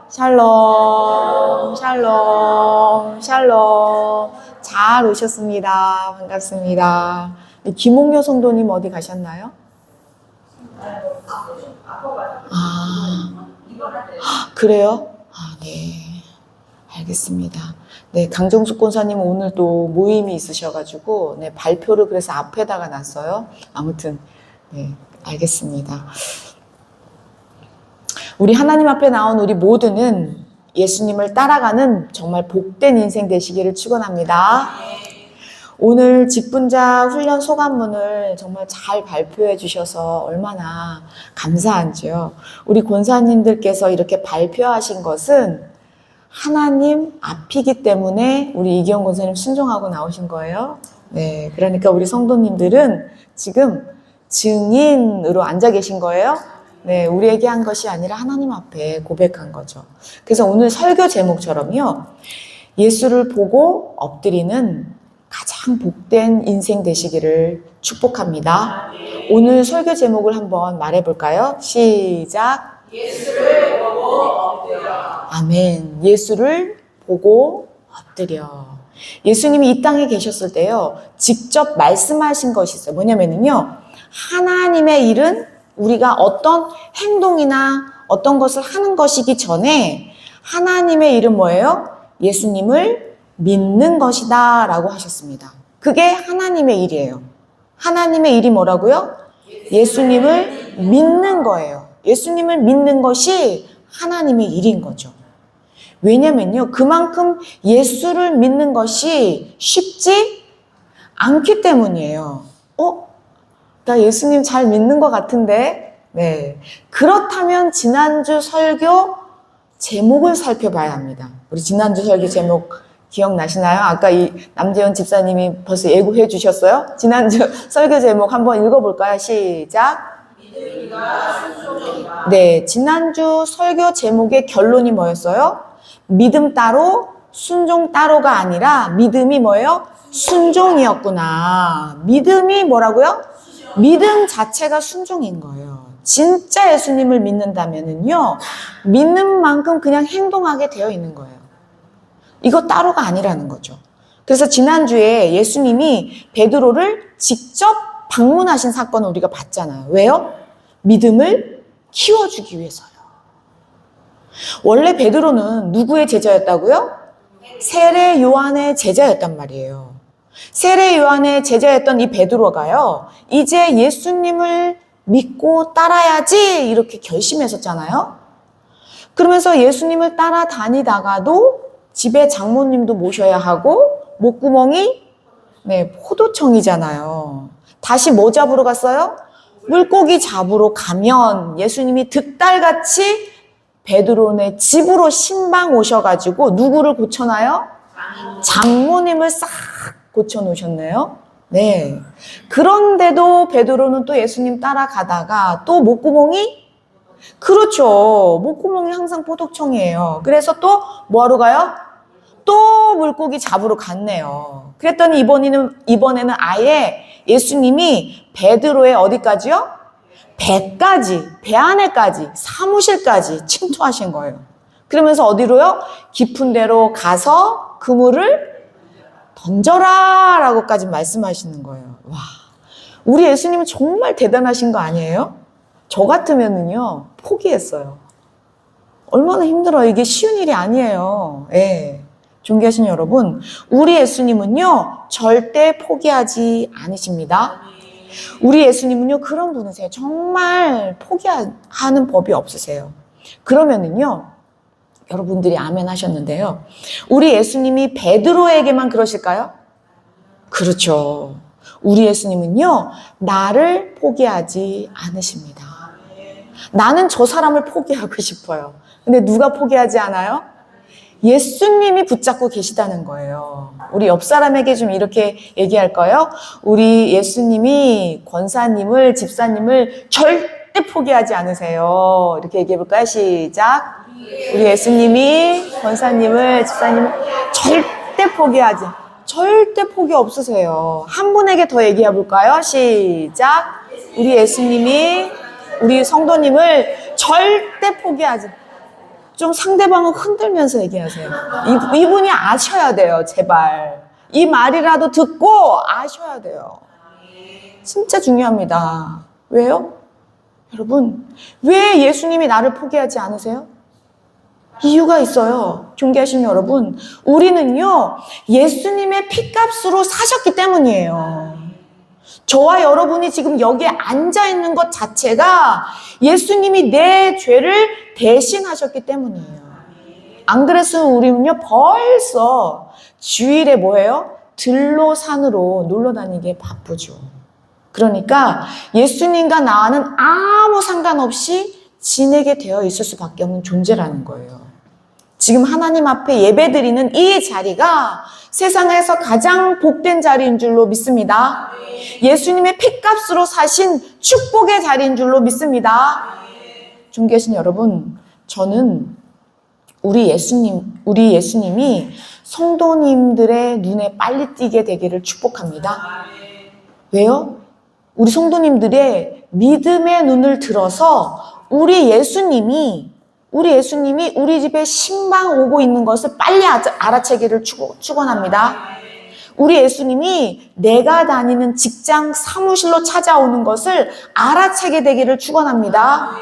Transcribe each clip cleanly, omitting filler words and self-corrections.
샬롬, 샬롬, 샬롬. 잘 오셨습니다. 반갑습니다. 김홍효 성도님 어디 가셨나요? 그래요? 네. 알겠습니다. 네, 강정숙 권사님은 오늘 또 모임이 있으셔가지고, 네, 발표를 그래서 앞에다가 놨어요. 아무튼, 네, 알겠습니다. 우리 하나님 앞에 나온 우리 모두는 예수님을 따라가는 정말 복된 인생 되시기를 축원합니다. 오늘 직분자 훈련 소감문을 정말 잘 발표해 주셔서 얼마나 감사한지요. 우리 권사님들께서 이렇게 발표하신 것은 하나님 앞이기 때문에 우리 이기영 권사님 순종하고 나오신 거예요. 네, 그러니까 우리 성도님들은 지금 증인으로 앉아 계신 거예요. 네, 우리에게 한 것이 아니라 하나님 앞에 고백한 거죠. 그래서 오늘 설교 제목처럼요, 예수를 보고 엎드리는 가장 복된 인생 되시기를 축복합니다. 오늘 설교 제목을 한번 말해볼까요? 시작. 예수를 보고 엎드려. 아멘. 예수를 보고 엎드려. 예수님이 이 땅에 계셨을 때요, 직접 말씀하신 것이 있어요. 뭐냐면요, 하나님의 일은 우리가 어떤 행동이나 어떤 것을 하는 것이기 전에 하나님의 일은 뭐예요? 예수님을 믿는 것이다 라고 하셨습니다. 그게 하나님의 일이에요. 하나님의 일이 뭐라고요? 예수님을 믿는 거예요. 예수님을 믿는 것이 하나님의 일인 거죠. 왜냐면요, 그만큼 예수를 믿는 것이 쉽지 않기 때문이에요. 나 예수님 잘 믿는 것 같은데? 네. 그렇다면 지난주 설교 제목을 살펴봐야 합니다. 우리 지난주 설교 제목 기억나시나요? 아까 이 남재현 집사님이 벌써 예고해 주셨어요? 지난주 설교 제목 한번 읽어볼까요? 시작. 네, 지난주 설교 제목의 결론이 뭐였어요? 믿음 따로 순종 따로가 아니라 믿음이 뭐예요? 순종이었구나. 믿음이 뭐라고요? 믿음 자체가 순종인 거예요. 진짜 예수님을 믿는다면은요, 믿는 만큼 그냥 행동하게 되어 있는 거예요. 이거 따로가 아니라는 거죠. 그래서 지난주에 예수님이 베드로를 직접 방문하신 사건을 우리가 봤잖아요. 왜요? 믿음을 키워주기 위해서요. 원래 베드로는 누구의 제자였다고요? 세례 요한의 제자였단 말이에요. 세례 요한의 제자였던 이 베드로가요, 이제 예수님을 믿고 따라야지 이렇게 결심했었잖아요. 그러면서 예수님을 따라다니다가도 집에 장모님도 모셔야 하고 목구멍이 포도청이잖아요. 다시 뭐 잡으러 갔어요? 물고기 잡으러 가면 예수님이 득달같이 베드로네 집으로 신방 오셔가지고 누구를 고쳐놔요? 장모님을 싹 고쳐놓으셨네요. 네. 그런데도 베드로는 또 예수님 따라가다가 또 목구멍이, 그렇죠, 목구멍이 항상 포도청이에요. 그래서 또 뭐하러 가요? 또 물고기 잡으러 갔네요. 그랬더니 이번에는 아예 예수님이 베드로의 어디까지요? 배까지, 배 안에까지, 사무실까지 침투하신 거예요. 그러면서 어디로요? 깊은 데로 가서 그물을 던져라 라고까지 말씀하시는 거예요. 와, 우리 예수님은 정말 대단하신 거 아니에요? 저 같으면은요, 포기했어요. 얼마나 힘들어요. 이게 쉬운 일이 아니에요. 예. 존귀하신 여러분, 우리 예수님은요, 절대 포기하지 않으십니다. 우리 예수님은요, 그런 분이세요. 정말 포기하는 법이 없으세요. 그러면은요, 여러분들이 아멘 하셨는데요, 우리 예수님이 베드로에게만 그러실까요? 그렇죠. 우리 예수님은요, 나를 포기하지 않으십니다. 나는 저 사람을 포기하고 싶어요. 근데 누가 포기하지 않아요? 예수님이 붙잡고 계시다는 거예요. 우리 옆 사람에게 좀 이렇게 얘기할까요? 우리 예수님이 권사님을, 집사님을 절대 포기하지 않으세요. 이렇게 얘기해볼까요? 시작. 우리 예수님이 권사님을, 집사님을 절대 포기 없으세요. 한 분에게 더 얘기해볼까요? 시작. 우리 예수님이 우리 성도님을 절대 좀 상대방을 흔들면서 얘기하세요. 이분이 아셔야 돼요, 제발. 이 말이라도 듣고 아셔야 돼요. 진짜 중요합니다. 왜요? 여러분, 왜 예수님이 나를 포기하지 않으세요? 이유가 있어요. 존귀하신 여러분, 우리는요, 예수님의 피값으로 사셨기 때문이에요. 저와 여러분이 지금 여기에 앉아있는 것 자체가 예수님이 내 죄를 대신하셨기 때문이에요. 안 그랬으면 우리는요, 벌써 주일에 뭐예요? 들로 산으로 놀러 다니기에 바쁘죠. 그러니까 예수님과 나와는 아무 상관없이 지내게 되어 있을 수밖에 없는 존재라는 거예요. 지금 하나님 앞에 예배드리는 이 자리가 세상에서 가장 복된 자리인 줄로 믿습니다. 예수님의 피값으로 사신 축복의 자리인 줄로 믿습니다. 존귀하신 여러분, 저는 우리 예수님이 성도님들의 눈에 빨리 띄게 되기를 축복합니다. 왜요? 우리 성도님들의 믿음의 눈을 들어서 우리 예수님이 우리 집에 신방 오고 있는 것을 빨리 알아채기를 축원합니다. 우리 예수님이 내가 다니는 직장 사무실로 찾아오는 것을 알아채게 되기를 축원합니다.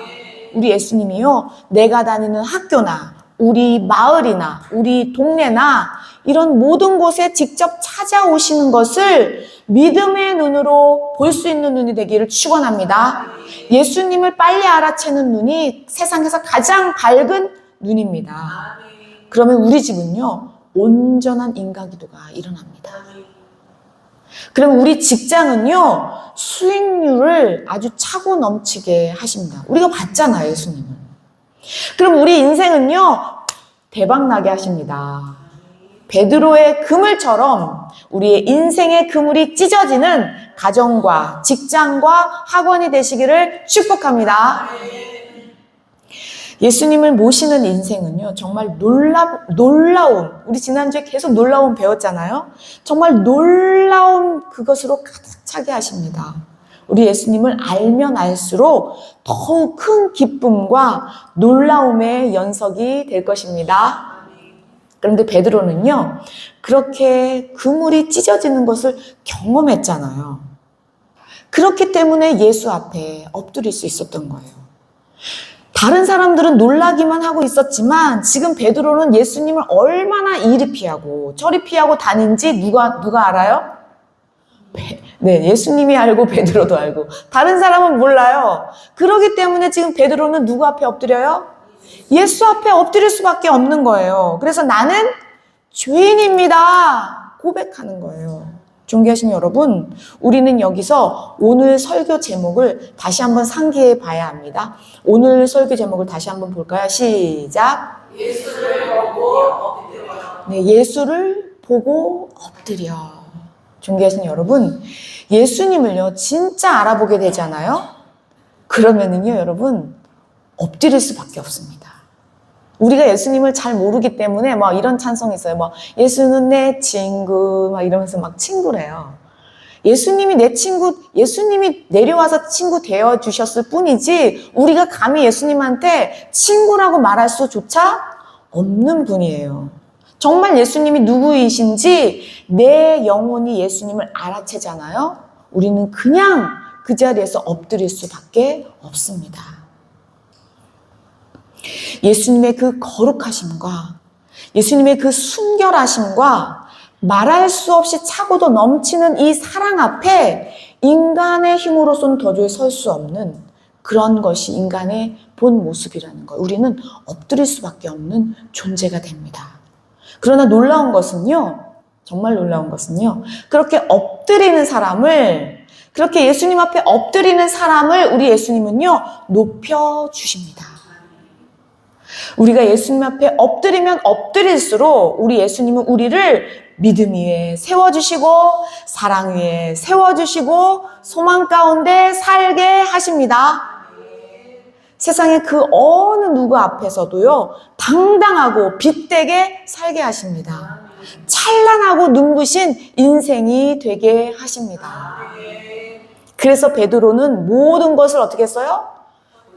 우리 예수님이요, 내가 다니는 학교나 우리 마을이나 우리 동네나 이런 모든 곳에 직접 찾아오시는 것을 믿음의 눈으로 볼 수 있는 눈이 되기를 축원합니다. 예수님을 빨리 알아채는 눈이 세상에서 가장 밝은 눈입니다. 그러면 우리 집은요, 온전한 인간기도가 일어납니다. 그럼 우리 직장은요, 수익률을 아주 차고 넘치게 하십니다. 우리가 봤잖아요, 예수님은. 그럼 우리 인생은요, 대박나게 하십니다. 베드로의 그물처럼 우리의 인생의 그물이 찢어지는 가정과 직장과 학원이 되시기를 축복합니다. 예수님을 모시는 인생은요, 정말 놀라운, 우리 지난주에 계속 놀라운 배웠잖아요. 정말 놀라운 그것으로 가득 차게 하십니다. 우리 예수님을 알면 알수록 더욱 큰 기쁨과 놀라움의 연석이 될 것입니다. 그런데 베드로는요, 그렇게 그물이 찢어지는 것을 경험했잖아요. 그렇기 때문에 예수 앞에 엎드릴 수 있었던 거예요. 다른 사람들은 놀라기만 하고 있었지만 지금 베드로는 예수님을 얼마나 이리 피하고 저리 피하고 다닌지 누가 알아요? 네, 예수님이 알고 베드로도 알고 다른 사람은 몰라요. 그렇기 때문에 지금 베드로는 누구 앞에 엎드려요? 예수 앞에 엎드릴 수밖에 없는 거예요. 그래서 나는 죄인입니다 고백하는 거예요. 존귀하신 여러분, 우리는 여기서 오늘 설교 제목을 다시 한번 상기해 봐야 합니다. 오늘 설교 제목을 다시 한번 볼까요? 시작. 예수를 보고 엎드려. 네, 예수를 보고 엎드려. 존귀하신 여러분, 예수님을요, 진짜 알아보게 되잖아요? 그러면은요, 여러분, 엎드릴 수밖에 없습니다. 우리가 예수님을 잘 모르기 때문에 막 이런 찬송이 있어요. 막 예수는 내 친구 막 이러면서 막 친구래요. 예수님이 내 친구, 예수님이 내려와서 친구 되어 주셨을 뿐이지 우리가 감히 예수님한테 친구라고 말할 수조차 없는 분이에요. 정말 예수님이 누구이신지 내 영혼이 예수님을 알아채잖아요. 우리는 그냥 그 자리에서 엎드릴 수밖에 없습니다. 예수님의 그 거룩하심과 예수님의 그 순결하심과 말할 수 없이 차고도 넘치는 이 사랑 앞에 인간의 힘으로서는 도저히 설 수 없는 그런 것이 인간의 본 모습이라는 거. 우리는 엎드릴 수밖에 없는 존재가 됩니다. 그러나 놀라운 것은요, 정말 놀라운 것은요, 그렇게 예수님 앞에 엎드리는 사람을 우리 예수님은요, 높여주십니다. 우리가 예수님 앞에 엎드리면 엎드릴수록 우리 예수님은 우리를 믿음 위에 세워주시고 사랑 위에 세워주시고 소망 가운데 살게 하십니다. 세상의 그 어느 누구 앞에서도요, 당당하고 빛되게 살게 하십니다. 찬란하고 눈부신 인생이 되게 하십니다. 그래서 베드로는 모든 것을 어떻게 했어요?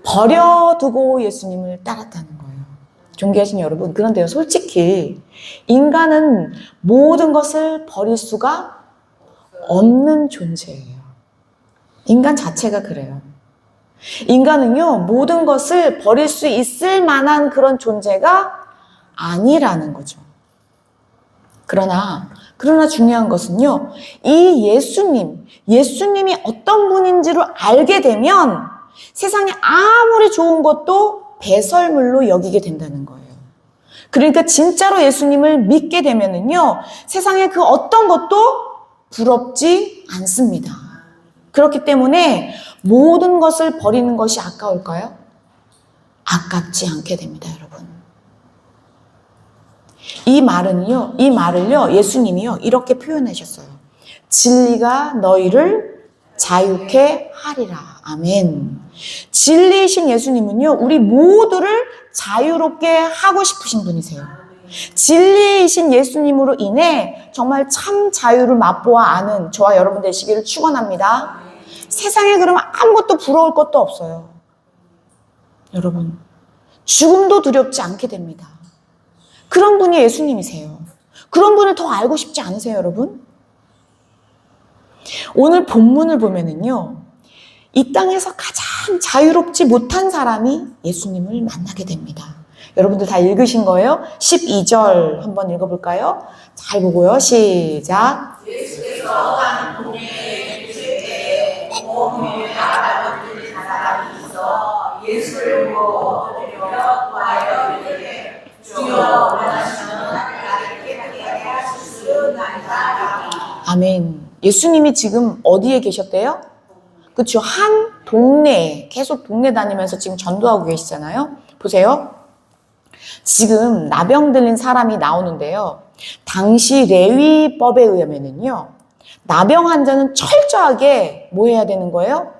버려두고 예수님을 따랐다는 거예요. 존귀하신 여러분, 그런데요, 솔직히 인간은 모든 것을 버릴 수가 없는 존재예요. 인간 자체가 그래요. 인간은요, 모든 것을 버릴 수 있을 만한 그런 존재가 아니라는 거죠. 그러나 중요한 것은요, 이 예수님이 어떤 분인지를 알게 되면 세상에 아무리 좋은 것도 배설물로 여기게 된다는 거예요. 그러니까 진짜로 예수님을 믿게 되면은요, 세상에 그 어떤 것도 부럽지 않습니다. 그렇기 때문에 모든 것을 버리는 것이 아까울까요? 아깝지 않게 됩니다, 여러분. 이 말을요, 예수님이요, 이렇게 표현하셨어요. 진리가 너희를 자유케 하리라. 아멘. 진리이신 예수님은요, 우리 모두를 자유롭게 하고 싶으신 분이세요. 진리이신 예수님으로 인해 정말 참 자유를 맛보아 아는 저와 여러분 되시기를 축원합니다. 세상에 그러면 아무것도 부러울 것도 없어요. 여러분, 죽음도 두렵지 않게 됩니다. 그런 분이 예수님이세요. 그런 분을 더 알고 싶지 않으세요, 여러분? 오늘 본문을 보면은요, 이 땅에서 가장 자유롭지 못한 사람이 예수님을 만나게 됩니다. 여러분들 다 읽으신 거예요? 12절 한번 읽어볼까요? 잘 보고요. 시작. 예수께서 한 동네에 계실 때 몸을 알아보는 사람이 있어 예수를 보고 얻으려 구하여 이르되 주여 원하시면 나를 깨닫게 하실 수 있나이다. 아멘. 예수님이 지금 어디에 계셨대요? 그렇죠. 한 동네에 계속 동네 다니면서 지금 전도하고 계시잖아요. 보세요. 지금 나병 들린 사람이 나오는데요. 당시 레위법에 의하면은요, 나병 환자는 철저하게 뭐 해야 되는 거예요?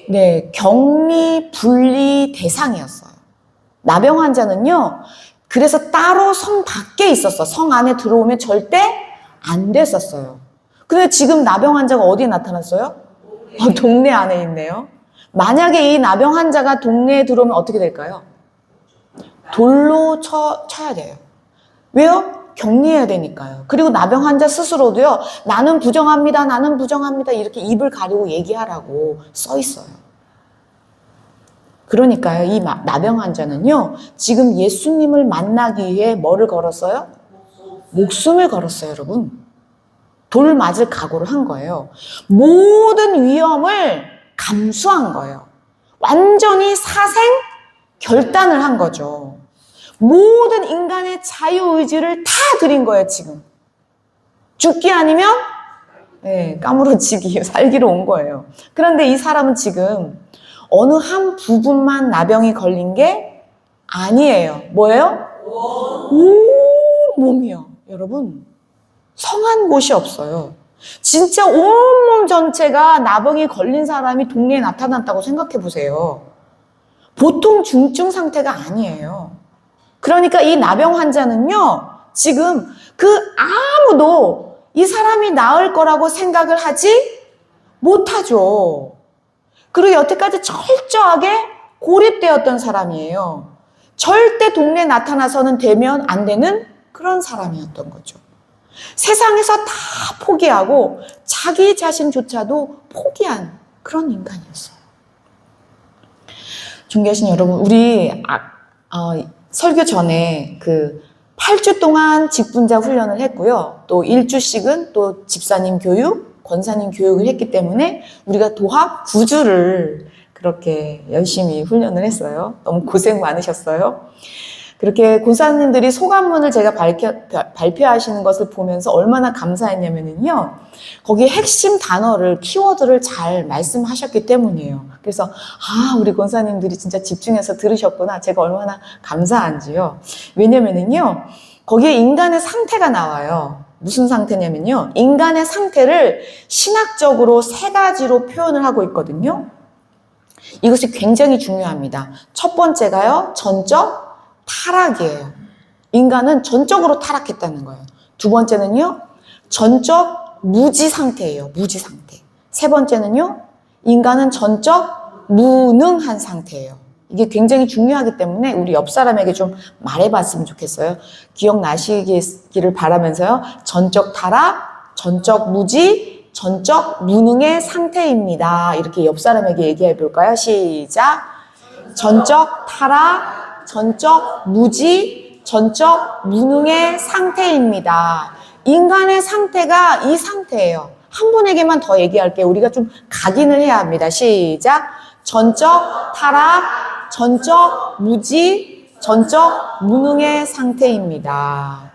네, 격리 분리 대상이었어요. 나병 환자는요, 그래서 따로 성 밖에 있었어. 성 안에 들어오면 절대 안 됐었어요. 근데 지금 나병 환자가 어디에 나타났어요? 동네 안에 있네요. 만약에 이 나병 환자가 동네에 들어오면 어떻게 될까요? 돌로 쳐야 돼요. 왜요? 격리해야 되니까요. 그리고 나병 환자 스스로도요, 나는 부정합니다, 나는 부정합니다, 이렇게 입을 가리고 얘기하라고 써 있어요. 그러니까요, 이 나병 환자는요, 지금 예수님을 만나기 위해 뭐를 걸었어요? 목숨을 걸었어요, 여러분. 돌 맞을 각오를 한 거예요. 모든 위험을 감수한 거예요. 완전히 사생 결단을 한 거죠. 모든 인간의 자유의지를 다 드린 거예요, 지금. 죽기 아니면 까무러치기, 살기로 온 거예요. 그런데 이 사람은 지금 어느 한 부분만 나병이 걸린 게 아니에요. 뭐예요? 온 몸이요. 여러분, 성한 곳이 없어요. 진짜 온몸 전체가 나병이 걸린 사람이 동네에 나타났다고 생각해 보세요. 보통 중증 상태가 아니에요. 그러니까 이 나병 환자는요, 지금 아무도 이 사람이 나을 거라고 생각을 하지 못하죠. 그리고 여태까지 철저하게 고립되었던 사람이에요. 절대 동네에 나타나서는 되면 안 되는 그런 사람이었던 거죠. 세상에서 다 포기하고 자기 자신조차도 포기한 그런 인간이었어요. 존귀하신 여러분, 우리 설교 전에 8주 동안 직분자 훈련을 했고요. 또 1주씩은 또 집사님 교육, 권사님 교육을 했기 때문에 우리가 도합 9주를 그렇게 열심히 훈련을 했어요. 너무 고생 많으셨어요. 그렇게 권사님들이 소감문을 제가 발표하시는 것을 보면서 얼마나 감사했냐면요. 거기에 핵심 단어를, 키워드를 잘 말씀하셨기 때문이에요. 그래서, 우리 권사님들이 진짜 집중해서 들으셨구나. 제가 얼마나 감사한지요. 왜냐면요. 거기에 인간의 상태가 나와요. 무슨 상태냐면요. 인간의 상태를 신학적으로 3가지로 표현을 하고 있거든요. 이것이 굉장히 중요합니다. 첫 번째가요. 전적 타락이에요. 인간은 전적으로 타락했다는 거예요. 두 번째는요, 전적 무지 상태예요. 무지 상태. 세 번째는요, 인간은 전적 무능한 상태예요. 이게 굉장히 중요하기 때문에 우리 옆 사람에게 좀 말해봤으면 좋겠어요. 기억나시기를 바라면서요. 전적 타락, 전적 무지, 전적 무능의 상태입니다. 이렇게 옆 사람에게 얘기해 볼까요? 시작. 전적 타락, 전적 무지, 전적 무능의 상태입니다. 인간의 상태가 이 상태예요. 한 분에게만 더 얘기할게요. 우리가 좀 각인을 해야 합니다. 시작. 전적 타락, 전적 무지, 전적 무능의 상태입니다.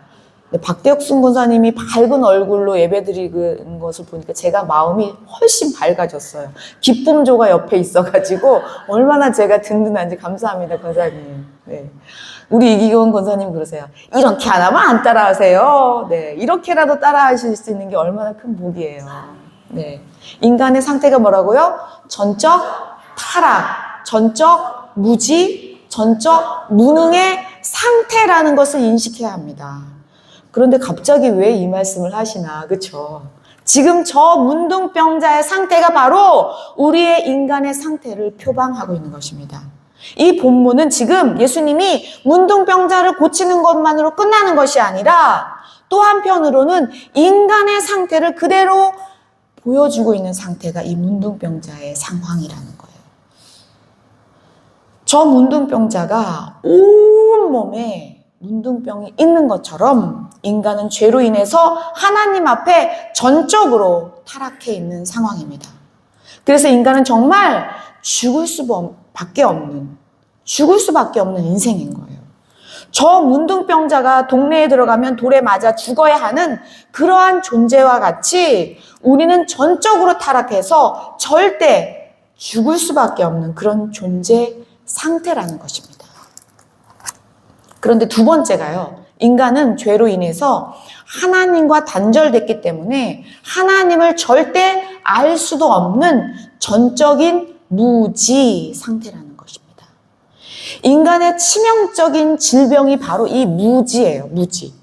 박대혁순 권사님이 밝은 얼굴로 예배드리는 것을 보니까 제가 마음이 훨씬 밝아졌어요. 기쁨조가 옆에 있어가지고 얼마나 제가 든든한지 감사합니다, 권사님. 네. 우리 이기원 권사님 그러세요. 이렇게 안 하면 안 따라하세요. 네. 이렇게라도 따라하실 수 있는 게 얼마나 큰 복이에요. 네. 인간의 상태가 뭐라고요? 전적 타락, 전적 무지, 전적 무능의 상태라는 것을 인식해야 합니다. 그런데 갑자기 왜 이 말씀을 하시나, 그쵸? 지금 저 문둥병자의 상태가 바로 우리의 인간의 상태를 표방하고 있는 것입니다. 이 본문은 지금 예수님이 문둥병자를 고치는 것만으로 끝나는 것이 아니라 또 한편으로는 인간의 상태를 그대로 보여주고 있는 상태가 이 문둥병자의 상황이라는 거예요. 저 문둥병자가 온몸에 문둥병이 있는 것처럼 인간은 죄로 인해서 하나님 앞에 전적으로 타락해 있는 상황입니다. 그래서 인간은 정말 죽을 수밖에 없는 인생인 거예요. 저 문둥병자가 동네에 들어가면 돌에 맞아 죽어야 하는 그러한 존재와 같이 우리는 전적으로 타락해서 절대 죽을 수밖에 없는 그런 존재 상태라는 것입니다. 그런데 두 번째가요. 인간은 죄로 인해서 하나님과 단절됐기 때문에 하나님을 절대 알 수도 없는 전적인 무지 상태라는 것입니다. 인간의 치명적인 질병이 바로 이 무지예요. 무지.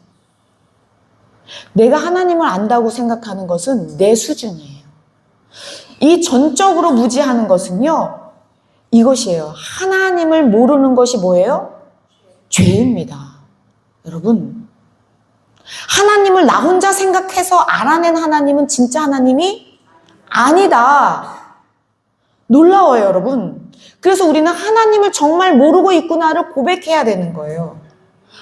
내가 하나님을 안다고 생각하는 것은 내 수준이에요. 이 전적으로 무지하는 것은요. 이것이에요. 하나님을 모르는 것이 뭐예요? 죄입니다. 여러분, 하나님을 나 혼자 생각해서 알아낸 하나님은 진짜 하나님이 아니다. 놀라워요, 여러분. 그래서 우리는 하나님을 정말 모르고 있구나를 고백해야 되는 거예요.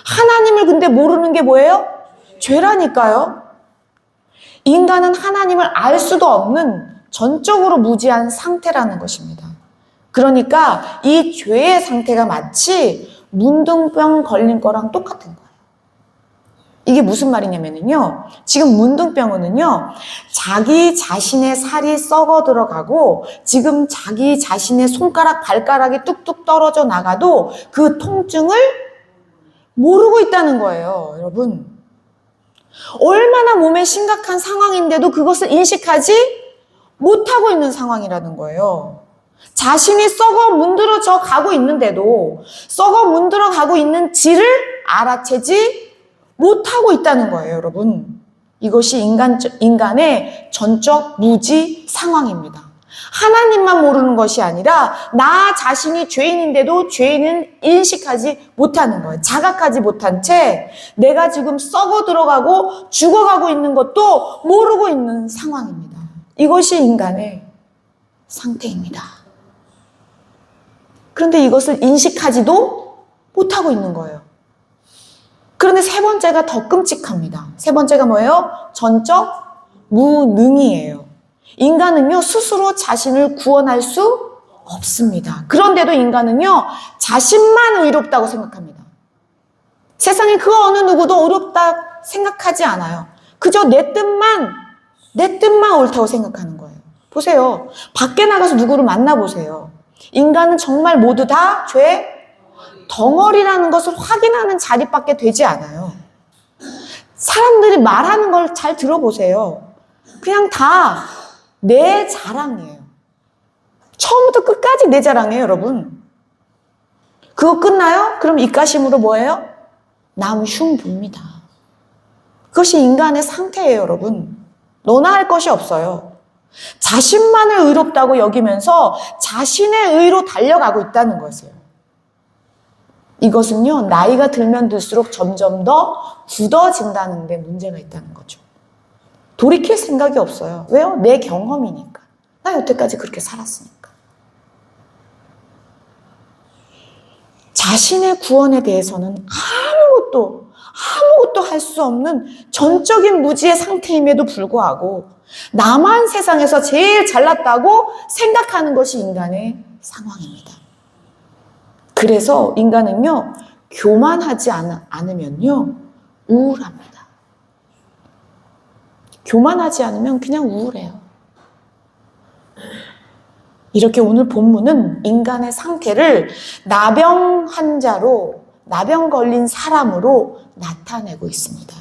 하나님을 근데 모르는 게 뭐예요? 죄라니까요. 인간은 하나님을 알 수도 없는 전적으로 무지한 상태라는 것입니다. 그러니까 이 죄의 상태가 마치 문둥병 걸린 거랑 똑같은 거예요. 이게 무슨 말이냐면요. 지금 문둥병은요, 자기 자신의 살이 썩어 들어가고 지금 자기 자신의 손가락, 발가락이 뚝뚝 떨어져 나가도 그 통증을 모르고 있다는 거예요, 여러분. 얼마나 몸에 심각한 상황인데도 그것을 인식하지 못하고 있는 상황이라는 거예요. 자신이 썩어 문드러져 가고 있는데도 썩어 문드러 가고 있는 질을 알아채지 못하고 있다는 거예요, 여러분. 이것이 인간의 전적 무지 상황입니다. 하나님만 모르는 것이 아니라 나 자신이 죄인인데도 죄인은 인식하지 못하는 거예요. 자각하지 못한 채 내가 지금 썩어 들어가고 죽어가고 있는 것도 모르고 있는 상황입니다. 이것이 인간의 상태입니다. 그런데 이것을 인식하지도 못하고 있는 거예요. 그런데 세 번째가 더 끔찍합니다. 세 번째가 뭐예요? 전적 무능이에요. 인간은요, 스스로 자신을 구원할 수 없습니다. 그런데도 인간은요, 자신만 의롭다고 생각합니다. 세상에 그 어느 누구도 의롭다 생각하지 않아요. 그저 내 뜻만 옳다고 생각하는 거예요. 보세요. 밖에 나가서 누구를 만나보세요. 인간은 정말 모두 다 죄 덩어리라는 것을 확인하는 자리밖에 되지 않아요. 사람들이 말하는 걸 잘 들어보세요. 그냥 다 내 자랑이에요. 처음부터 끝까지 내 자랑이에요, 여러분. 그거 끝나요? 그럼 입가심으로 뭐예요? 남 흉봅니다. 그것이 인간의 상태예요, 여러분. 너나 할 것이 없어요. 자신만을 의롭다고 여기면서 자신의 의로 달려가고 있다는 것이에요. 이것은요, 나이가 들면 들수록 점점 더 굳어진다는 데 문제가 있다는 거죠. 돌이킬 생각이 없어요. 왜요? 내 경험이니까. 나 여태까지 그렇게 살았으니까. 자신의 구원에 대해서는 아무것도 할 수 없는 전적인 무지의 상태임에도 불구하고 나만 세상에서 제일 잘났다고 생각하는 것이 인간의 상황입니다. 그래서 인간은요, 교만하지 않으면요, 우울합니다. 교만하지 않으면 그냥 우울해요. 이렇게 오늘 본문은 인간의 상태를 나병 환자로, 나병 걸린 사람으로 나타내고 있습니다.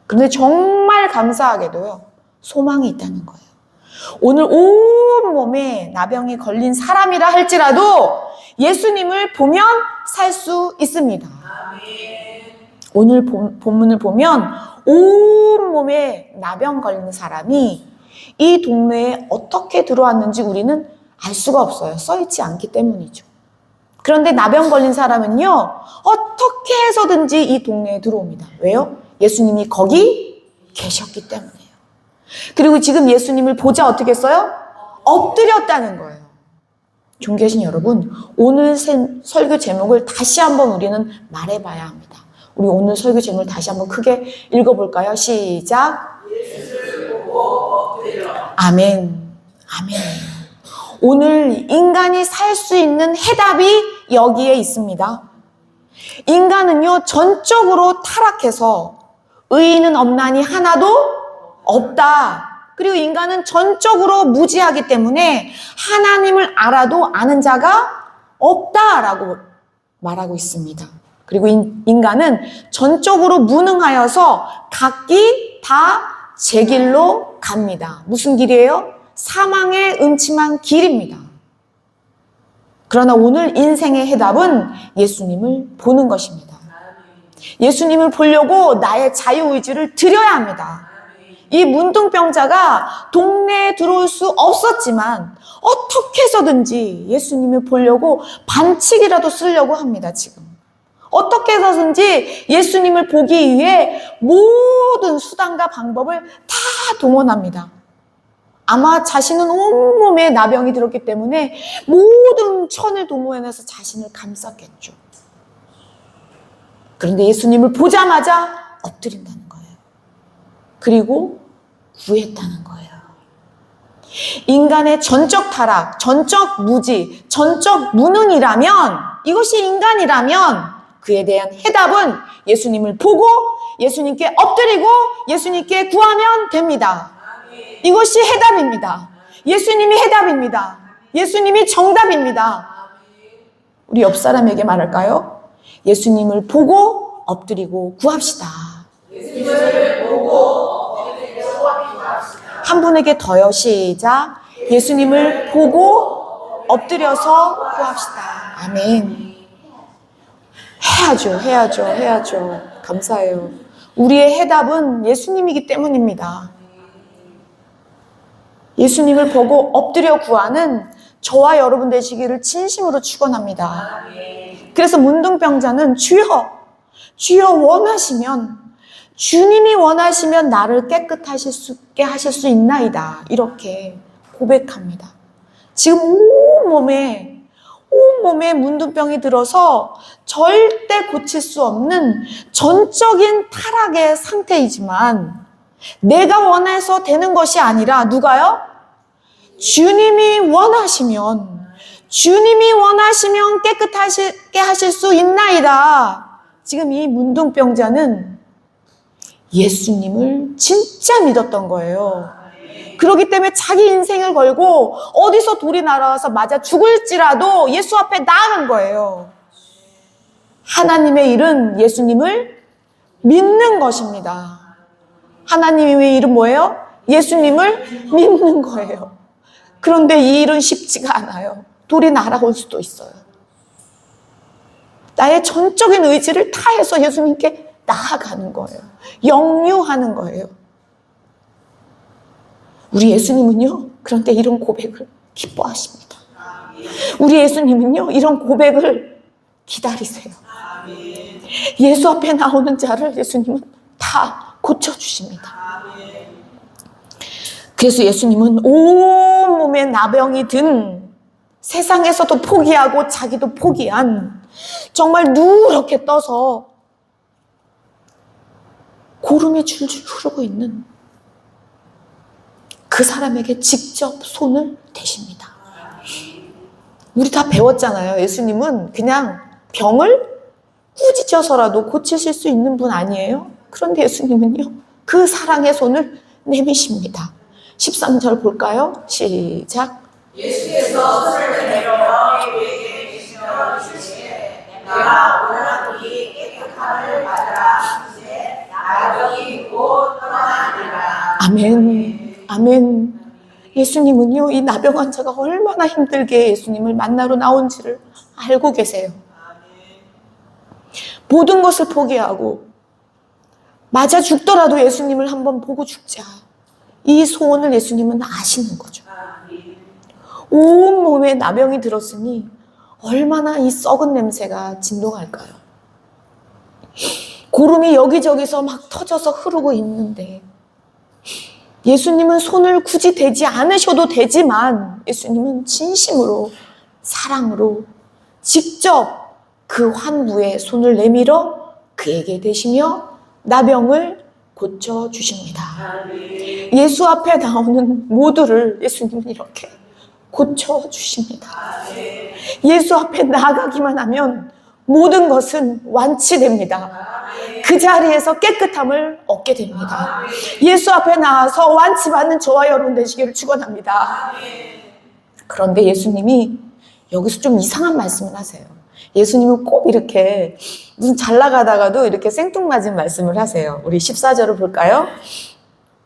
그런데 정말 감사하게도요, 소망이 있다는 거예요. 오늘 온몸에 나병이 걸린 사람이라 할지라도 예수님을 보면 살 수 있습니다. 오늘 본문을 보면 온몸에 나병 걸린 사람이 이 동네에 어떻게 들어왔는지 우리는 알 수가 없어요. 써있지 않기 때문이죠. 그런데 나병 걸린 사람은요, 어떻게 해서든지 이 동네에 들어옵니다. 왜요? 예수님이 거기 계셨기 때문이에요. 그리고 지금 예수님을 보자 어떻게 했어요? 엎드렸다는 거예요. 존귀하신 여러분, 오늘 설교 제목을 다시 한번 우리는 말해봐야 합니다. 우리 오늘 설교 제목을 다시 한번 크게 읽어볼까요? 시작. 아멘. 아멘이에요. 오늘 인간이 살 수 있는 해답이 여기에 있습니다. 인간은요, 전적으로 타락해서 의인은 없나니 하나도 없다. 그리고 인간은 전적으로 무지하기 때문에 하나님을 알아도 아는 자가 없다라고 말하고 있습니다. 그리고 인간은 전적으로 무능하여서 각기 다 제 길로 갑니다. 무슨 길이에요? 사망의 음침한 길입니다. 그러나 오늘 인생의 해답은 예수님을 보는 것입니다. 예수님을 보려고 나의 자유의지를 드려야 합니다. 이 문둥병자가 동네에 들어올 수 없었지만 어떻게 해서든지 예수님을 보려고 반칙이라도 쓰려고 합니다, 지금. 어떻게 해서든지 예수님을 보기 위해 모든 수단과 방법을 다 동원합니다. 아마 자신은 온몸에 나병이 들었기 때문에 모든 천을 동원해서 자신을 감쌌겠죠. 그런데 예수님을 보자마자 엎드린다는 거예요. 그리고 구했다는 거예요. 인간의 전적 타락, 전적 무지, 전적 무능이라면, 이것이 인간이라면 그에 대한 해답은 예수님을 보고 예수님께 엎드리고 예수님께 구하면 됩니다. 이것이 해답입니다. 예수님이 해답입니다. 예수님이 정답입니다. 우리 옆 사람에게 말할까요? 예수님을 보고 엎드리고 구합시다. 예수님을 보고 엎드리고 구합시다. 한 분에게 더요. 시작. 예수님을 보고 엎드려서 구합시다. 아멘. 해야죠. 감사해요. 우리의 해답은 예수님이기 때문입니다. 예수님을 보고 엎드려 구하는 저와 여러분 되시기를 진심으로 축원합니다. 그래서 문둥병자는 주여 원하시면, 주님이 원하시면 나를 깨끗하게 하실 수 있나이다, 이렇게 고백합니다. 지금 온몸에 문둥병이 들어서 절대 고칠 수 없는 전적인 타락의 상태이지만 내가 원해서 되는 것이 아니라 누가요? 주님이 원하시면 깨끗하게 하실 수 있나이다. 지금 이 문둥병자는 예수님을 진짜 믿었던 거예요. 그렇기 때문에 자기 인생을 걸고 어디서 돌이 날아와서 맞아 죽을지라도 예수 앞에 나아간 거예요. 하나님의 일은 예수님을 믿는 것입니다. 하나님의 일은 뭐예요? 예수님을 믿는 거예요. 그런데 이 일은 쉽지가 않아요. 돌이 날아올 수도 있어요. 나의 전적인 의지를 다해서 예수님께 나아가는 거예요. 역류하는 거예요. 우리 예수님은요, 그런데 이런 고백을 기뻐하십니다. 우리 예수님은요, 이런 고백을 기다리세요. 예수 앞에 나오는 자를 예수님은 다 고쳐주십니다. 그래서 예수님은 온몸에 나병이 든 세상에서도 포기하고 자기도 포기한 정말 누렇게 떠서 고름이 줄줄 흐르고 있는 그 사람에게 직접 손을 대십니다. 우리 다 배웠잖아요. 예수님은 그냥 병을 꾸짖어서라도 고치실 수 있는 분 아니에요? 그런데 예수님은요, 그 사랑의 손을 내미십니다. 13절 볼까요? 시작. 예수께서 손을 내밀어 그에게 계시며 이르시되 내가 원하노니 깨끗함을 받으라. 이제 나병이 곧 떠나니라. 아멘. 아멘. 예수님은요, 이 나병 환자가 얼마나 힘들게 예수님을 만나러 나온지를 알고 계세요. 모든 것을 포기하고 맞아 죽더라도 예수님을 한번 보고 죽자. 이 소원을 예수님은 아시는 거죠. 온몸에 나병이 들었으니 얼마나 이 썩은 냄새가 진동할까요? 고름이 여기저기서 막 터져서 흐르고 있는데 예수님은 손을 굳이 대지 않으셔도 되지만 예수님은 진심으로 사랑으로 직접 그 환부에 손을 내밀어 그에게 대시며 나병을 고쳐주십니다. 예수 앞에 나오는 모두를 예수님은 이렇게 고쳐주십니다. 예수 앞에 나가기만 하면 모든 것은 완치됩니다. 그 자리에서 깨끗함을 얻게 됩니다. 예수 앞에 나와서 완치받는 저와 여러분 되시기를 축원합니다. 그런데 예수님이 여기서 좀 이상한 말씀을 하세요. 예수님은 꼭 이렇게 무슨 잘 나가다가도 이렇게 생뚱맞은 말씀을 하세요. 우리 14절을 볼까요?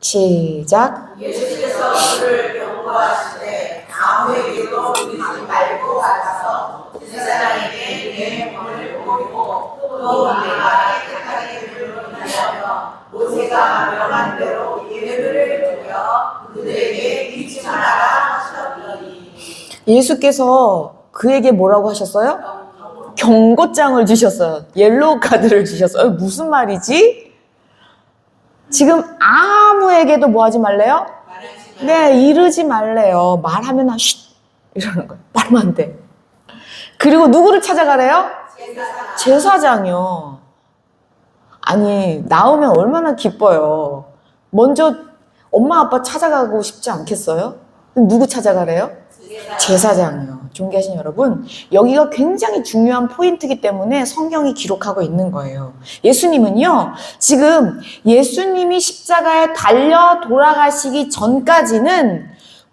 시작. 예수께서 그를 경고하시되 아무에게도 이르지 말고 가서 제사장에게 내 몸을 보이고 또 내가 깨끗하게 되므로 인하여 모세가 명한 대로 예배를 드려 그들에게 잊지 말아라 하셨더니 예수께서 그에게 뭐라고 하셨어요? 경고장을 주셨어요. 옐로우 카드를 주셨어요. 무슨 말이지? 지금 아무에게도 뭐 하지 말래요? 네, 이르지 말래요. 말하면 쉿 이러는 거예요. 말하면 안 돼. 그리고 누구를 찾아가래요? 제사장이요. 아니, 나오면 얼마나 기뻐요. 먼저 엄마 아빠 찾아가고 싶지 않겠어요? 누구 찾아가래요? 제사장이요. 존귀하신 여러분, 여기가 굉장히 중요한 포인트이기 때문에 성경이 기록하고 있는 거예요. 예수님은요, 지금 예수님이 십자가에 달려 돌아가시기 전까지는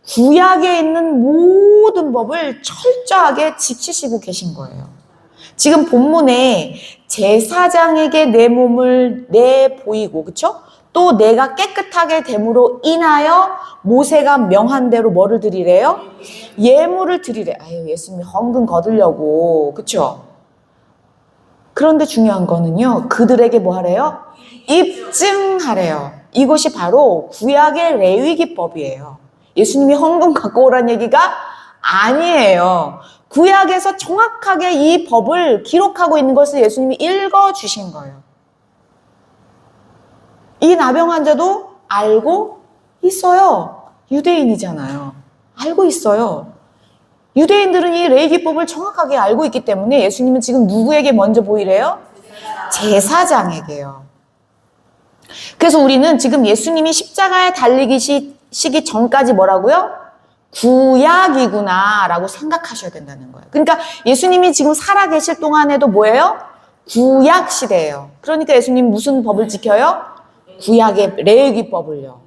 구약에 있는 모든 법을 철저하게 지키시고 계신 거예요. 지금 본문에 제사장에게 내 몸을 내보이고, 그쵸? 또 내가 깨끗하게 됨으로 인하여 모세가 명한 대로 뭐를 드리래요? 예물을 드리래. 아유, 예수님이 헌금 거두려고. 그쵸? 그런데 중요한 거는요, 그들에게 뭐 하래요? 입증하래요. 이것이 바로 구약의 레위기법이에요. 예수님이 헌금 갖고 오란 얘기가 아니에요. 구약에서 정확하게 이 법을 기록하고 있는 것을 예수님이 읽어주신 거예요. 이 나병 환자도 알고 있어요. 유대인이잖아요. 알고 있어요. 유대인들은 이 레위기법을 정확하게 알고 있기 때문에 예수님은 지금 누구에게 먼저 보이래요? 제사장에게요. 그래서 우리는 지금 예수님이 십자가에 달리시기 전까지 뭐라고요? 구약이구나 라고 생각하셔야 된다는 거예요. 그러니까 예수님이 지금 살아계실 동안에도 뭐예요? 구약 시대예요. 그러니까 예수님 무슨 법을 지켜요? 구약의 레위기법을요.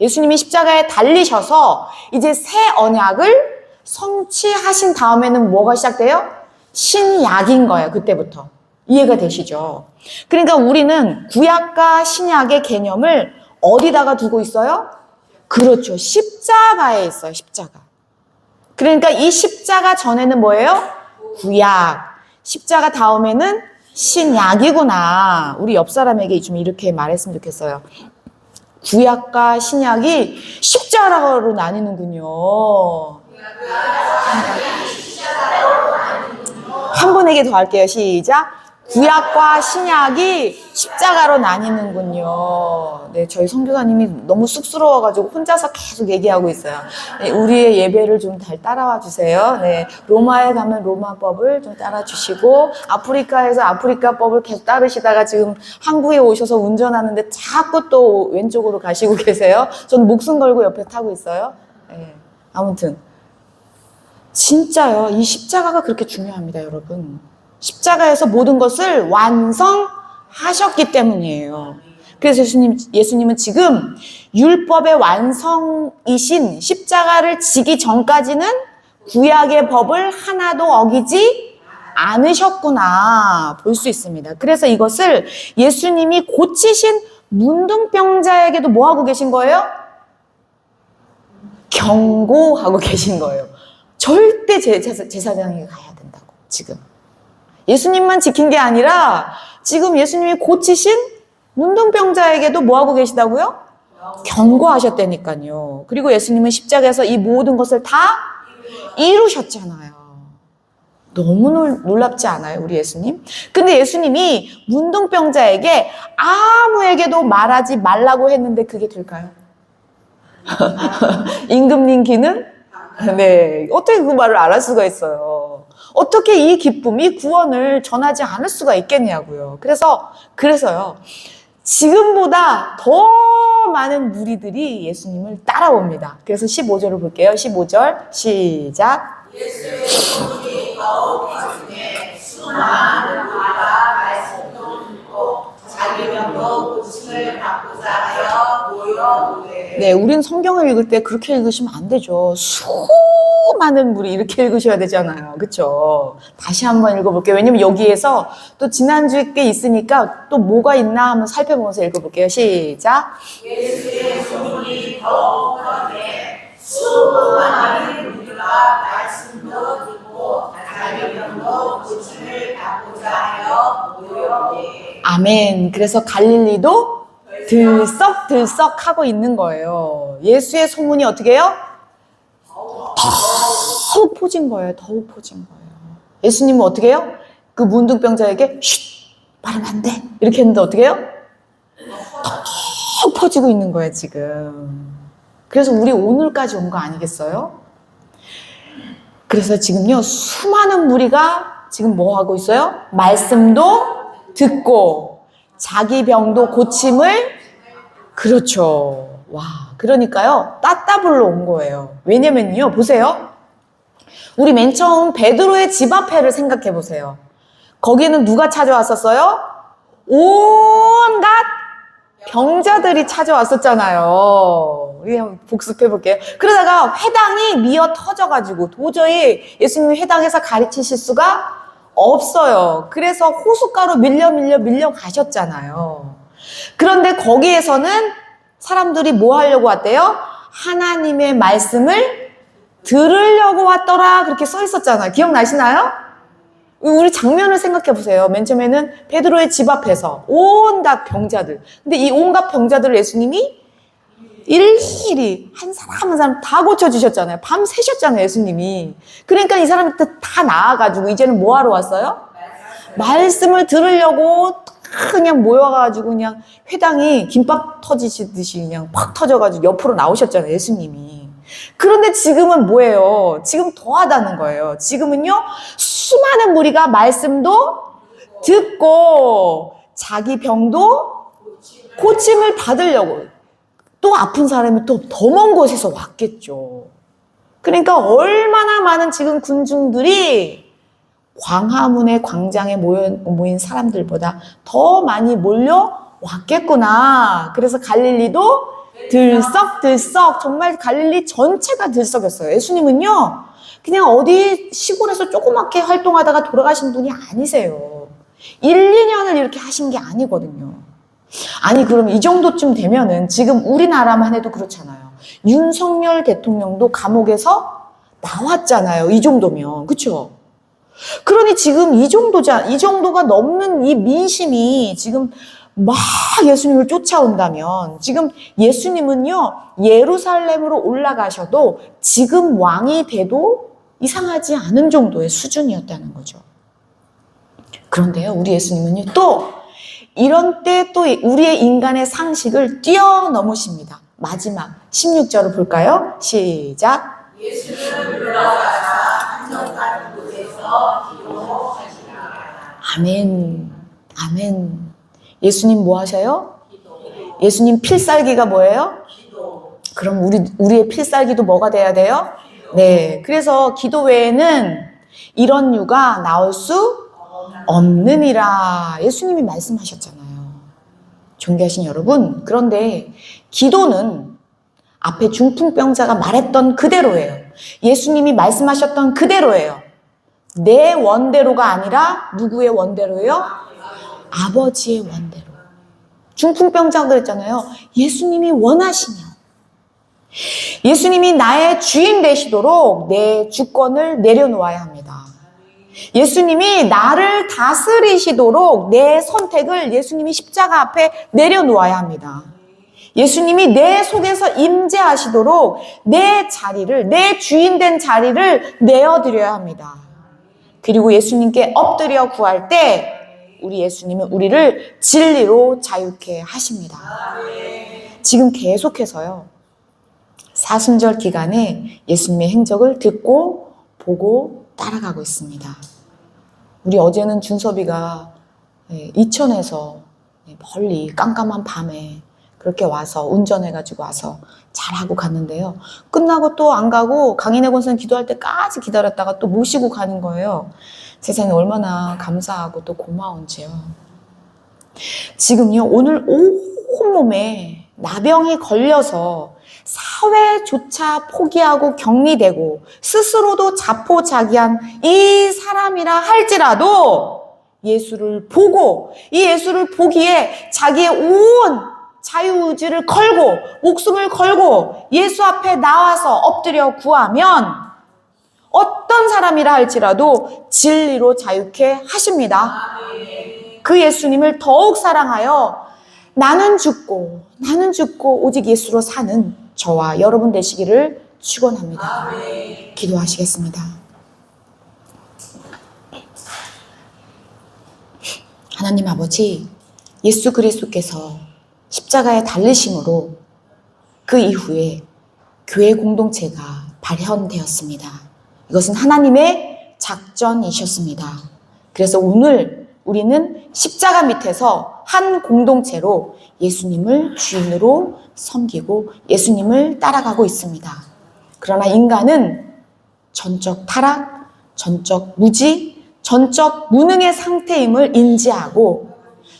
예수님이 십자가에 달리셔서 이제 새 언약을 성취하신 다음에는 뭐가 시작돼요? 신약인 거예요. 그때부터. 이해가 되시죠? 그러니까 우리는 구약과 신약의 개념을 어디다가 두고 있어요? 그렇죠. 십자가에 있어요. 십자가. 그러니까 이 십자가 전에는 뭐예요? 구약. 십자가 다음에는 신약이구나. 우리 옆 사람에게 좀 이렇게 말했으면 좋겠어요. 구약과 신약이 십자가로 나뉘는군요. 한 분에게 더 할게요. 시작. 구약과 신약이 십자가로 나뉘는군요. 네, 저희 선교사님이 너무 쑥스러워가지고 혼자서 계속 얘기하고 있어요. 네, 우리의 예배를 좀 잘 따라와 주세요. 네, 로마에 가면 로마법을 좀 따라주시고, 아프리카에서 아프리카법을 계속 따르시다가 지금 한국에 오셔서 운전하는데 자꾸 또 왼쪽으로 가시고 계세요. 저는 목숨 걸고 옆에 타고 있어요. 네, 아무튼 진짜요. 이 십자가가 그렇게 중요합니다, 여러분. 십자가에서 모든 것을 완성하셨기 때문이에요. 그래서 예수님은 지금 율법의 완성이신 십자가를 지기 전까지는 구약의 법을 하나도 어기지 않으셨구나 볼 수 있습니다. 그래서 이것을 예수님이 고치신 문둥병자에게도 뭐 하고 계신 거예요? 경고하고 계신 거예요. 절대 제사장에게 가야 된다고. 지금 예수님만 지킨 게 아니라 지금 예수님이 고치신 문둥병자에게도 뭐 하고 계시다고요? 경고하셨다니까요. 그리고 예수님은 십자가에서 이 모든 것을 다 이루셨잖아요. 너무 놀랍지 않아요, 우리 예수님? 근데 예수님이 문둥병자에게 아무에게도 말하지 말라고 했는데 그게 될까요? 임금님 귀는? 네, 어떻게 그 말을 안 할 수가 있어요? 어떻게 이 기쁨, 이 구원을 전하지 않을 수가 있겠냐고요. 그래서요, 지금보다 더 많은 무리들이 예수님을 따라옵니다. 그래서 15절을 볼게요. 15절, 시작. 예수의 소문이 더욱 퍼지매 수많은 무리가 말씀도 듣고 자기 병도 고침을 받고자 하여 모여오되. 네, 우린 성경을 읽을 때 그렇게 읽으시면 안 되죠. 수많은 무리 이렇게 읽으셔야 되잖아요. 그렇죠? 다시 한번 읽어볼게요. 왜냐면 여기에서 또 지난주에 게 있으니까 또 뭐가 있나 한번 살펴보면서 읽어볼게요. 시작. 예수의 소문이 더욱 퍼지매 수많은 무리가 말씀도 듣고 자기 병도 고침을 받고자 하여 모여오되. 아멘. 그래서 갈릴리도 들썩들썩 하고 있는 거예요. 예수의 소문이 어떻게 해요? 더욱 퍼진 거예요. 더욱 퍼진 거예요. 예수님은 어떻게 해요? 그 문둥병자에게 쉿! 말하면 안 돼. 이렇게 했는데 어떻게 해요? 더욱 퍼지고 있는 거예요, 지금. 그래서 우리 오늘까지 온 거 아니겠어요? 그래서 지금요, 수많은 무리가 지금 뭐 하고 있어요? 말씀도 듣고 자기 병도 고침을, 그렇죠. 와, 그러니까요, 따따블로 온 거예요. 왜냐면요, 보세요. 우리 맨 처음 베드로의 집 앞에를 생각해 보세요. 거기는 누가 찾아왔었어요? 온갖 병자들이 찾아왔었잖아요. 우리 한번 복습해 볼게요. 그러다가 회당이 미어 터져가지고 도저히 예수님이 회당에서 가르치실 수가 없어요. 그래서 호숫가로 밀려 가셨잖아요. 그런데 거기에서는 사람들이 뭐 하려고 왔대요? 하나님의 말씀을 들으려고 왔더라. 그렇게 써 있었잖아요. 기억나시나요? 우리 장면을 생각해 보세요. 맨 처음에는 베드로의 집 앞에서 온갖 병자들. 근데 이 온갖 병자들을 예수님이 일일이 한 사람 한 사람 다 고쳐주셨잖아요. 밤 새셨잖아요, 예수님이. 그러니까 이 사람들 다 나와가지고 이제는 뭐 하러 왔어요? 말씀을 들으려고 그냥 모여가지고 그냥 회당이 김밥 터지시듯이 그냥 팍 터져가지고 옆으로 나오셨잖아요, 예수님이. 그런데 지금은 뭐예요? 지금 더하다는 거예요. 지금은요, 수많은 무리가 말씀도 듣고 자기 병도 고침을 받으려고, 또 아픈 사람이 또 더 먼 곳에서 왔겠죠. 그러니까 얼마나 많은 지금 군중들이 광화문의 광장에 모인 사람들보다 더 많이 몰려왔겠구나. 그래서 갈릴리도 들썩들썩, 정말 갈릴리 전체가 들썩였어요. 예수님은요, 그냥 어디 시골에서 조그맣게 활동하다가 돌아가신 분이 아니세요. 1, 2년을 이렇게 하신 게 아니거든요. 아니, 그럼 이 정도쯤 되면은 지금 우리나라만 해도 그렇잖아요. 윤석열 대통령도 감옥에서 나왔잖아요. 이 정도면. 그쵸? 그러니 지금 이 정도가 넘는 이 민심이 지금 막 예수님을 쫓아온다면, 지금 예수님은요, 예루살렘으로 올라가셔도 지금 왕이 돼도 이상하지 않은 정도의 수준이었다는 거죠. 그런데요, 우리 예수님은요, 또 이런 때 또 우리의 인간의 상식을 뛰어넘으십니다. 마지막 16절을 볼까요? 시작. 예수는 물러가사 한적한 곳에서 기도하시니라. 아멘. 아멘. 예수님 뭐 하셔요? 예수님 필살기가 뭐예요? 그럼 우리의 필살기도 뭐가 돼야 돼요? 네. 그래서 기도 외에는 이런 유가 나올 수 없느니라. 예수님이 말씀하셨잖아요. 존귀하신 여러분. 그런데 기도는 앞에 중풍병자가 말했던 그대로예요. 예수님이 말씀하셨던 그대로예요. 내 원대로가 아니라 누구의 원대로예요? 아버지의 원대로. 중풍병자가 그랬잖아요. 예수님이 원하시면, 예수님이 나의 주인 되시도록 내 주권을 내려놓아야 합니다. 예수님이 나를 다스리시도록 내 선택을 예수님이 십자가 앞에 내려놓아야 합니다. 예수님이 내 속에서 임재하시도록 내 자리를, 내 주인 된 자리를 내어드려야 합니다. 그리고 예수님께 엎드려 구할 때 우리 예수님은 우리를 진리로 자유케 하십니다. 지금 계속해서요, 사순절 기간에 예수님의 행적을 듣고 보고 따라가고 있습니다. 우리 어제는 준섭이가 이천에서 멀리 깜깜한 밤에 그렇게 와서 운전해가지고 와서 잘하고 갔는데요. 끝나고 또 안 가고 강인의 권사님 기도할 때까지 기다렸다가 또 모시고 가는 거예요. 세상에 얼마나 감사하고 또 고마운지요. 지금요, 오늘 온몸에 나병이 걸려서 사회조차 포기하고 격리되고 스스로도 자포자기한 이 사람이라 할지라도 예수를 보고 이 예수를 보기에 자기의 온 자유의지를 걸고 목숨을 걸고 예수 앞에 나와서 엎드려 구하면 어떤 사람이라 할지라도 진리로 자유케 하십니다. 그 예수님을 더욱 사랑하여 나는 죽고 오직 예수로 사는 저와 여러분 되시기를 축원합니다. 기도하시겠습니다. 하나님 아버지, 예수 그리스도께서 십자가에 달리심으로 그 이후에 교회 공동체가 발현되었습니다. 이것은 하나님의 작전이셨습니다. 그래서 오늘 우리는 십자가 밑에서 한 공동체로 예수님을 주인으로 섬기고 예수님을 따라가고 있습니다. 그러나 인간은 전적 타락, 전적 무지, 전적 무능의 상태임을 인지하고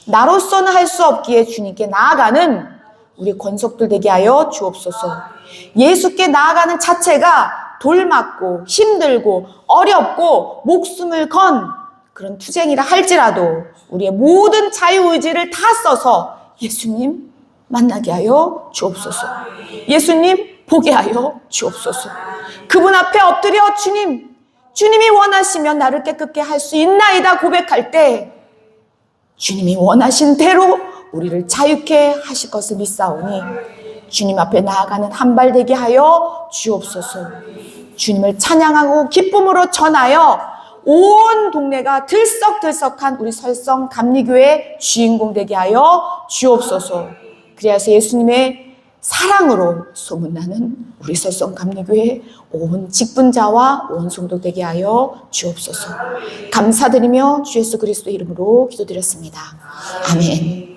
나로서는 할 수 없기에 주님께 나아가는 우리 권속들 되게 하여 주옵소서. 예수께 나아가는 자체가 돌맞고 힘들고 어렵고 목숨을 건 그런 투쟁이라 할지라도 우리의 모든 자유의지를 다 써서 예수님 만나게 하여 주옵소서. 예수님 보게 하여 주옵소서. 그분 앞에 엎드려 주님이 원하시면 나를 깨끗게 할 수 있나이다 고백할 때 주님이 원하신 대로 우리를 자유케 하실 것을 믿사오니 주님 앞에 나아가는 한 발 되게 하여 주옵소서. 주님을 찬양하고 기쁨으로 전하여 온 동네가 들썩들썩한 우리 설성 감리교회 주인공 되게 하여 주옵소서. 그래서 예수님의 사랑으로 소문나는 우리 설성 감리교회 온 직분자와 온 성도 되게 하여 주옵소서. 감사드리며 주 예수 그리스도 이름으로 기도드렸습니다. 아멘.